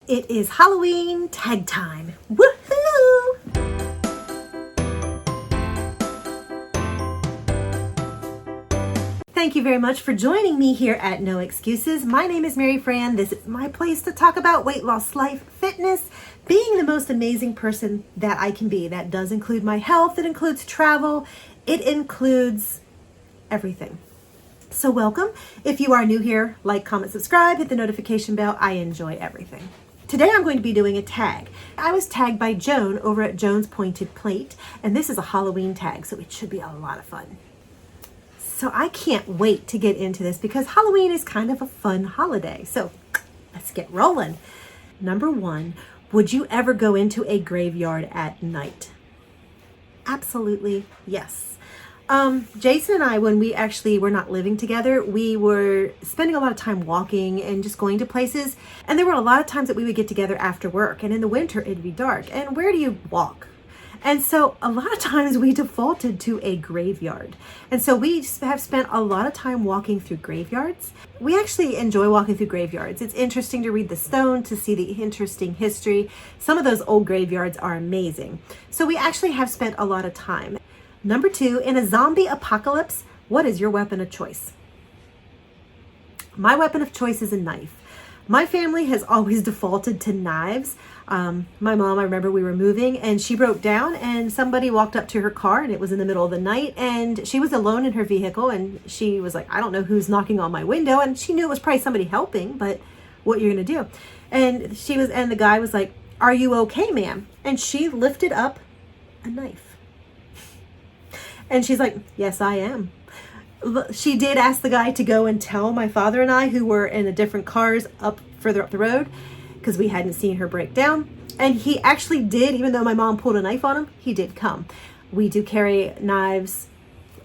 It is Halloween tag time. Woohoo! Thank you very much for joining me here at No Excuses. My name is Mary Fran. This is my place to talk about weight loss, life, fitness, being the most amazing person that I can be. That does include my health. It includes travel. It includes everything. So welcome. If you are new here, like, comment, subscribe, hit the notification bell. I enjoy everything. Today I'm going to be doing a tag. I was tagged by Joan over at Joan's Pointed Plate, and this is a Halloween tag, so it should be a lot of fun. So I can't wait to get into this because Halloween is kind of a fun holiday. So let's get rolling. Number 1, would you ever go into a graveyard at night? Absolutely yes. Jason and I, when we actually were not living together, we were spending a lot of time walking and just going to places. And there were a lot of times that we would get together after work. And in the winter, it'd be dark. And where do you walk? And so a lot of times we defaulted to a graveyard. And so we have spent a lot of time walking through graveyards. We actually enjoy walking through graveyards. It's interesting to read the stone, to see the interesting history. Some of those old graveyards are amazing. So we actually have spent a lot of time. Number 2, in a zombie apocalypse, what is your weapon of choice? My weapon of choice is a knife. My family has always defaulted to knives. My mom, I remember we were moving and she broke down and somebody walked up to her car and it was in the middle of the night and she was alone in her vehicle and she was like, I don't know who's knocking on my window. And she knew it was probably somebody helping, but what you're going to do? And the guy was like, are you okay, ma'am? And she lifted up a knife. And she's like, yes, I am. She did ask the guy to go and tell my father and I, who were in a different cars further up the road, because we hadn't seen her break down. And he actually did, even though my mom pulled a knife on him, he did come. We do carry knives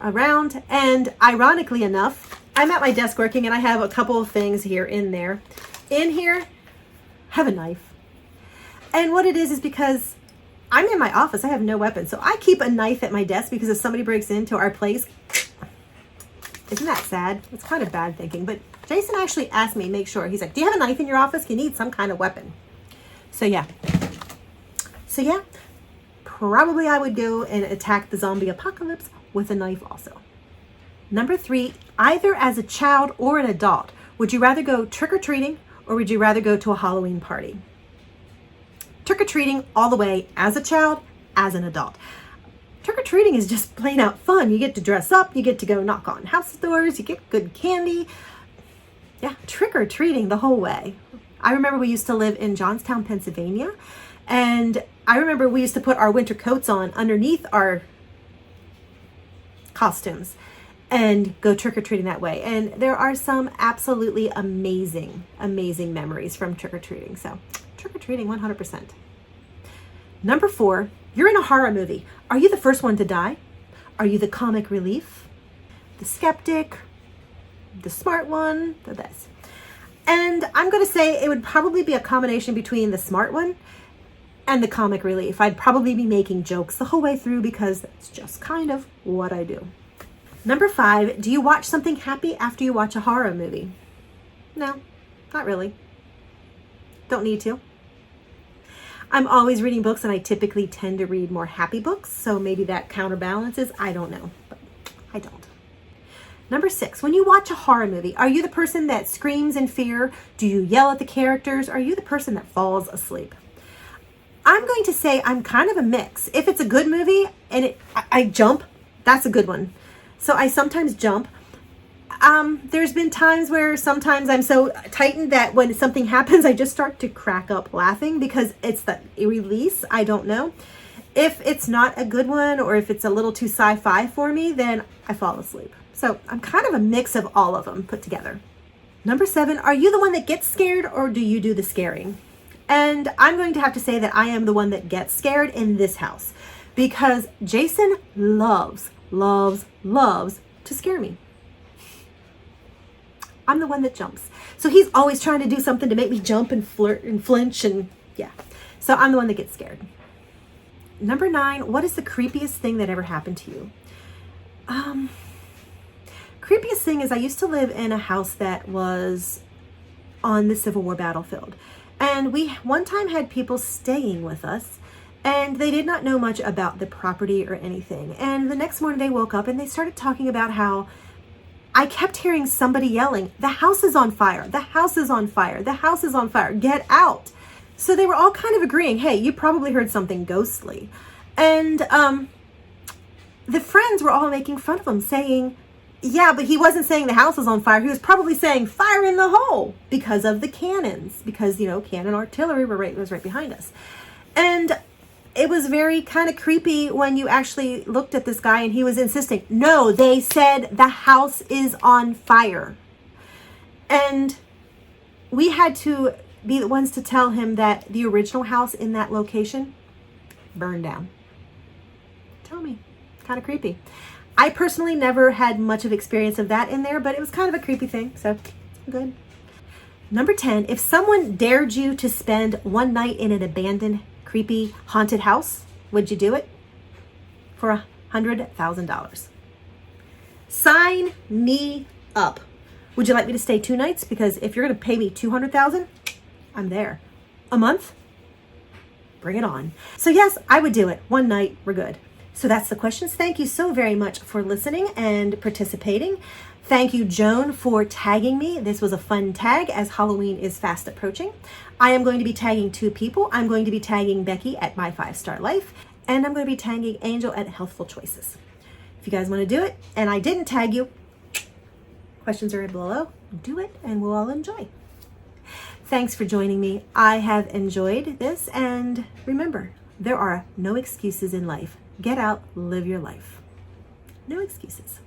around. And ironically enough, I'm at my desk working and I have a couple of things here in there. In here, I have a knife. And what it is because I'm in my office. I have no weapon. So I keep a knife at my desk because if somebody breaks into our place, isn't that sad? It's kind of bad thinking. But Jason actually asked me, make sure. He's like, do you have a knife in your office? You need some kind of weapon. So yeah, probably I would go and attack the zombie apocalypse with a knife also. Number 3, either as a child or an adult, would you rather go trick-or-treating or would you rather go to a Halloween party? Trick-or-treating all the way as a child, as an adult. Trick-or-treating is just plain out fun. You get to dress up, you get to go knock on house doors, you get good candy. Yeah, trick-or-treating the whole way. I remember we used to live in Johnstown, Pennsylvania, and I remember we used to put our winter coats on underneath our costumes and go trick-or-treating that way. And there are some absolutely amazing, amazing memories from trick-or-treating. So trick-or-treating 100%. Number 4, you're in a horror movie. Are you the first one to die? Are you the comic relief? The skeptic? The smart one? The best? And I'm going to say it would probably be a combination between the smart one and the comic relief. I'd probably be making jokes the whole way through because that's just kind of what I do. Number 5, do you watch something happy after you watch a horror movie? No, not really. Don't need to. I'm always reading books and I typically tend to read more happy books. So maybe that counterbalances. I don't know, but I don't. Number 6, when you watch a horror movie, are you the person that screams in fear? Do you yell at the characters? Are you the person that falls asleep? I'm going to say I'm kind of a mix. If it's a good movie and I jump, that's a good one. So I sometimes jump. There's been times where sometimes I'm so tightened that when something happens, I just start to crack up laughing because it's the release. I don't know. If it's not a good one or if it's a little too sci-fi for me, then I fall asleep. So I'm kind of a mix of all of them put together. Number 7, are you the one that gets scared or do you do the scaring? And I'm going to have to say that I am the one that gets scared in this house because Jason loves to scare me. I'm the one that jumps. So he's always trying to do something to make me jump and flirt and flinch and yeah. So I'm the one that gets scared. Number 9, what is the creepiest thing that ever happened to you? Creepiest thing is I used to live in a house that was on the Civil War battlefield. And we one time had people staying with us, and they did not know much about the property or anything. And the next morning they woke up and they started talking about how I kept hearing somebody yelling, "The house is on fire, the house is on fire, the house is on fire, get out." So they were all kind of agreeing, hey, you probably heard something ghostly. And the friends were all making fun of him, saying, yeah, but he wasn't saying the house was on fire. He was probably saying fire in the hole because of the cannons, because, cannon artillery was right behind us. And it was very kind of creepy when you actually looked at this guy and he was insisting, no, they said the house is on fire. And we had to be the ones to tell him that the original house in that location burned down. Tell me, kind of creepy. I personally never had much of experience of that in there, but it was kind of a creepy thing, so good. Number 10, if someone dared you to spend one night in an abandoned, creepy, haunted house, would you do it? For $100,000. Sign me up. Would you like me to stay 2 nights? Because if you're going to pay me $200,000, I'm there. A month? Bring it on. So yes, I would do it. 1 night, we're good. So that's the questions. Thank you so very much for listening and participating. Thank you, Joan, for tagging me. This was a fun tag as Halloween is fast approaching. I am going to be tagging 2 people. I'm going to be tagging Becky at My 5-Star Life, and I'm going to be tagging Angel at Healthful Choices. If you guys want to do it, and I didn't tag you, questions are below. Do it, and we'll all enjoy. Thanks for joining me. I have enjoyed this, and remember, there are no excuses in life. Get out, live your life. No excuses.